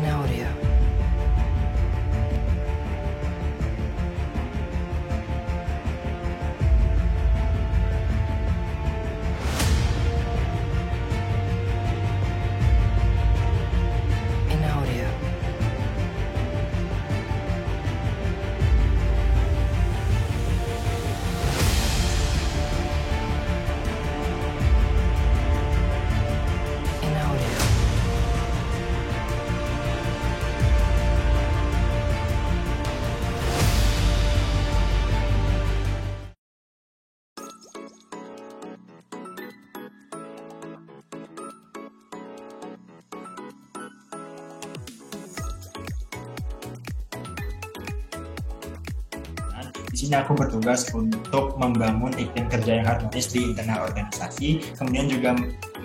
in audio. In audio. In audio. Di sini aku bertugas untuk membangun iklim kerja yang harmonis di internal organisasi, kemudian juga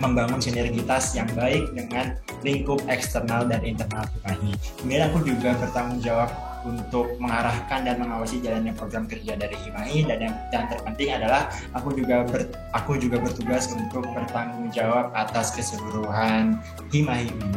membangun sinergitas yang baik dengan lingkup eksternal dan internal HIMAHI. Kemudian aku juga bertanggung jawab untuk mengarahkan dan mengawasi jalannya program kerja dari HIMAHI, dan yang terpenting adalah aku juga bertugas untuk bertanggung jawab atas keseluruhan HIMAHI UB.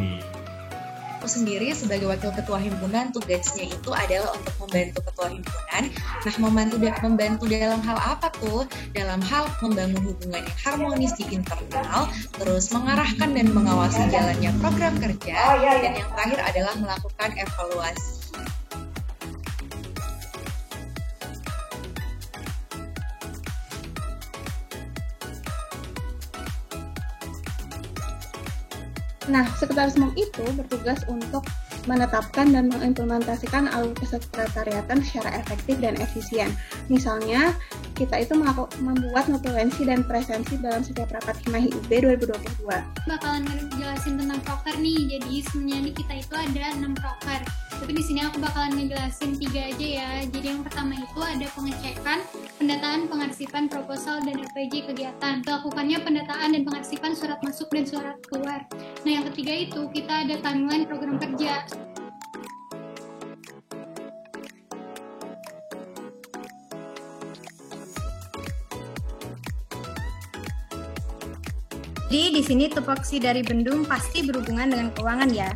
Aku sendiri sebagai wakil ketua himpunan, tugasnya itu adalah untuk membantu ketua himpunan. Nah, membantu dalam hal apa tuh? Dalam hal membangun hubungan yang harmonis di internal, terus mengarahkan dan mengawasi jalannya program kerja, dan yang terakhir adalah melakukan evaluasi. Nah, Sekretaris MOM itu bertugas untuk menetapkan dan mengimplementasikan alur kesekretariatan secara efektif dan efisien. Misalnya, kita itu membuat notulensi dan presensi dalam setiap rapat HIMAHI UB 2022. Bakalan ngejelasin tentang proker nih. Jadi sebenarnya di kita itu ada 6 proker. Tapi di sini aku bakalan ngejelasin 3 aja ya. Jadi yang pertama itu ada pengecekan, pendataan, pengarsipan proposal, dan RPG kegiatan. Dilakukannya pendataan dan pengarsipan surat masuk dan surat keluar. Nah, yang ketiga itu kita ada timeline program kerja. Jadi di sini tupoksi dari Bendum pasti berhubungan dengan keuangan ya.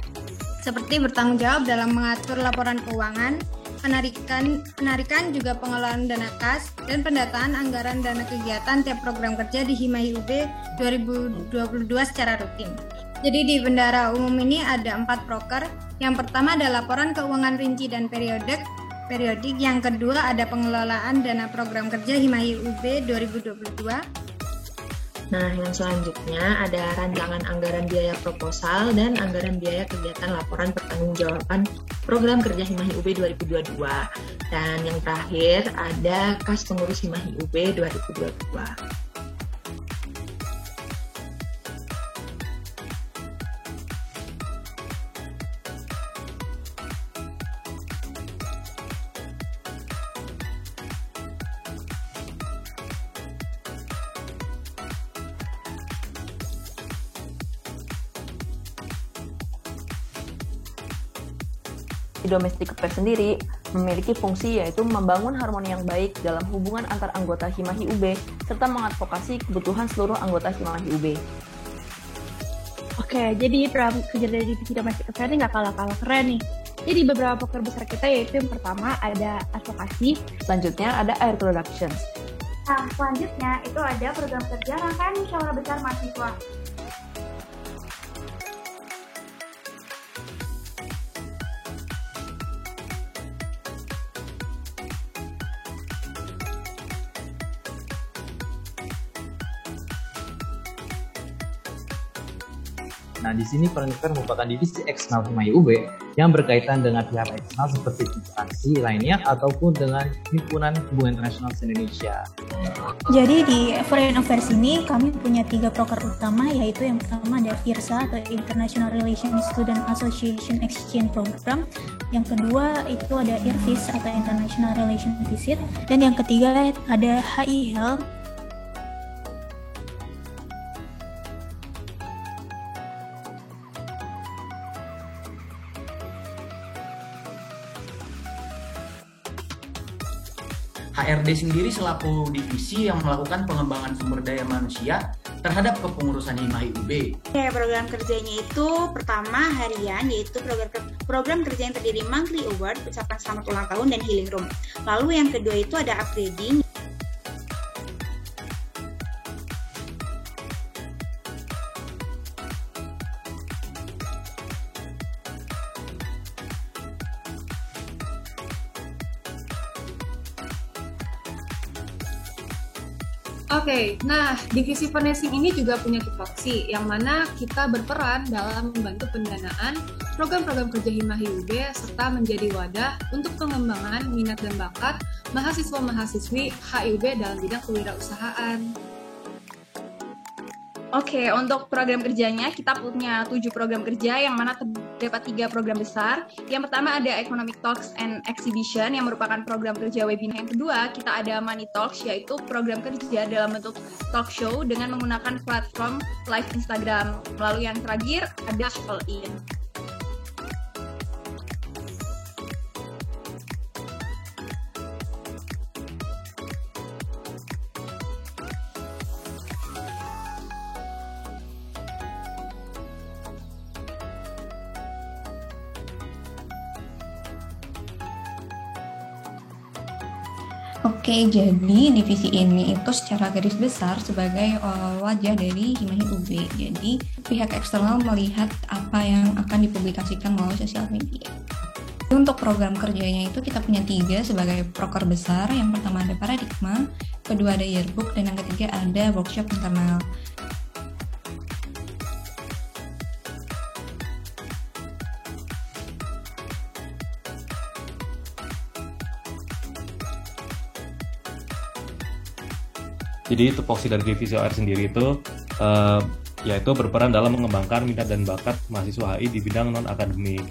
Seperti bertanggung jawab dalam mengatur laporan keuangan, penarikan juga pengelolaan dana kas, dan pendataan anggaran dana kegiatan tiap program kerja di HIMAHI UB 2022 secara rutin. Jadi di bendara umum ini ada 4 proker. Yang pertama ada laporan keuangan rinci dan periodik. Yang kedua ada pengelolaan dana program kerja HIMAHI UB 2022. Nah, yang selanjutnya ada rancangan anggaran biaya proposal dan anggaran biaya kegiatan laporan pertanggungjawaban program kerja HIMAHI UB 2022. Dan yang terakhir ada kas pengurus HIMAHI UB 2022. Domestic Affairs sendiri memiliki fungsi yaitu membangun harmoni yang baik dalam hubungan antar anggota HIMAHI UB serta mengadvokasi kebutuhan seluruh anggota HIMAHI UB. Oke, jadi program kerja dari divisi Domestic Affairs ini nggak kalah-kalah keren nih. Jadi beberapa proker besar kita yaitu yang pertama ada advokasi. Selanjutnya ada Air Productions. Nah, selanjutnya itu ada program kerja rangkaian musyawarah besar mahasiswa. Nah, di sini Perniker merupakan divisi eksternal HIMAHI UB yang berkaitan dengan pihak eksternal seperti instansi lainnya ataupun dengan himpunan hubungan internasional se-Indonesia. Jadi di Foreign Affairs ini kami punya 3 proker utama, yaitu yang pertama ada IRSA atau International Relations Student Association Exchange Program, yang kedua itu ada IRVIS atau International Relations Visit, dan yang ketiga ada HIL. HRD sendiri selaku divisi yang melakukan pengembangan sumber daya manusia terhadap kepengurusan Hima IUB? Oke, program kerjanya itu pertama harian, yaitu program kerja yang terdiri monthly award, ucapan selamat ulang tahun, dan healing room. Lalu yang kedua itu ada upgrading. Oke, nah divisi financing ini juga punya tupoksi yang mana kita berperan dalam membantu pendanaan program-program kerja Hima HIUB serta menjadi wadah untuk pengembangan minat dan bakat mahasiswa-mahasiswi HIUB dalam bidang kewirausahaan. Oke, untuk program kerjanya kita punya 7 program kerja yang mana terdapat 3 program besar. Yang pertama ada Economic Talks and Exhibition yang merupakan program kerja webinar. Yang kedua kita ada Money Talks yaitu program kerja dalam bentuk talk show dengan menggunakan platform live Instagram. Lalu yang terakhir ada All In. Oke, jadi divisi ini itu secara garis besar sebagai wajah dari Hima HIUB. Jadi pihak eksternal melihat apa yang akan dipublikasikan melalui sosial media. Untuk program kerjanya itu kita punya 3 sebagai proker besar. Yang pertama ada paradigma, kedua ada yearbook, dan yang ketiga ada workshop internal. Jadi tupoksi dari divisi OR sendiri itu yaitu berperan dalam mengembangkan minat dan bakat mahasiswa HI di bidang non-akademik.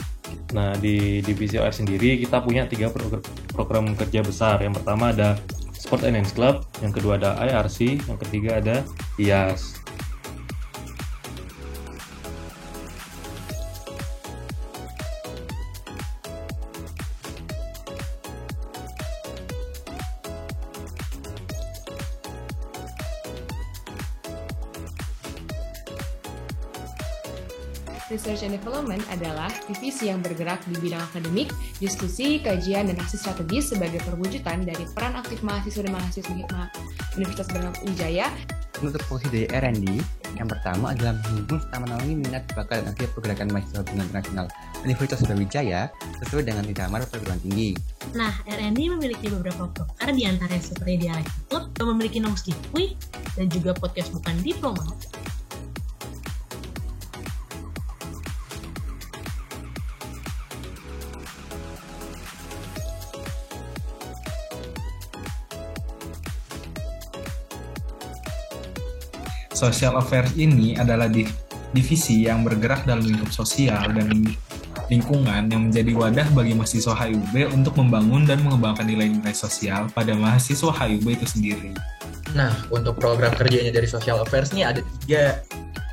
Nah, di divisi OR sendiri kita punya 3 program kerja besar. Yang pertama ada Sport and Dance Club, yang kedua ada IRC, yang ketiga ada IAS. Research and Development adalah divisi yang bergerak di bidang akademik, diskusi, kajian, dan aksi strategis sebagai perwujudan dari peran aktif mahasiswa dan mahasiswa Universitas Brawijaya. Untuk fungsi dari R&D, yang pertama adalah menghimpun serta menaungi minat bakat dan aktif pergerakan mahasiswa hubungan internasional Universitas Brawijaya sesuai dengan nilai perguruan tinggi. Nah, R&D memiliki beberapa proker di antaranya seperti dialektur, yang memiliki Nomus Dikwi, dan juga podcast bukan diplomat. Social Affairs ini adalah divisi yang bergerak dalam lingkup sosial dan lingkungan yang menjadi wadah bagi mahasiswa HIUB untuk membangun dan mengembangkan nilai-nilai sosial pada mahasiswa HIUB itu sendiri. Nah, untuk program kerjanya dari Social Affairs ini ada 3.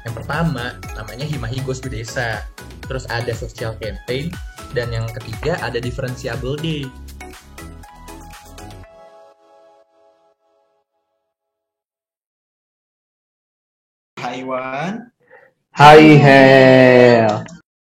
Yang pertama, namanya Himahi Goes to Desa. Terus ada Social Campaign. Dan yang ketiga ada Differentiable Day. Hai Wan. Hai Hel.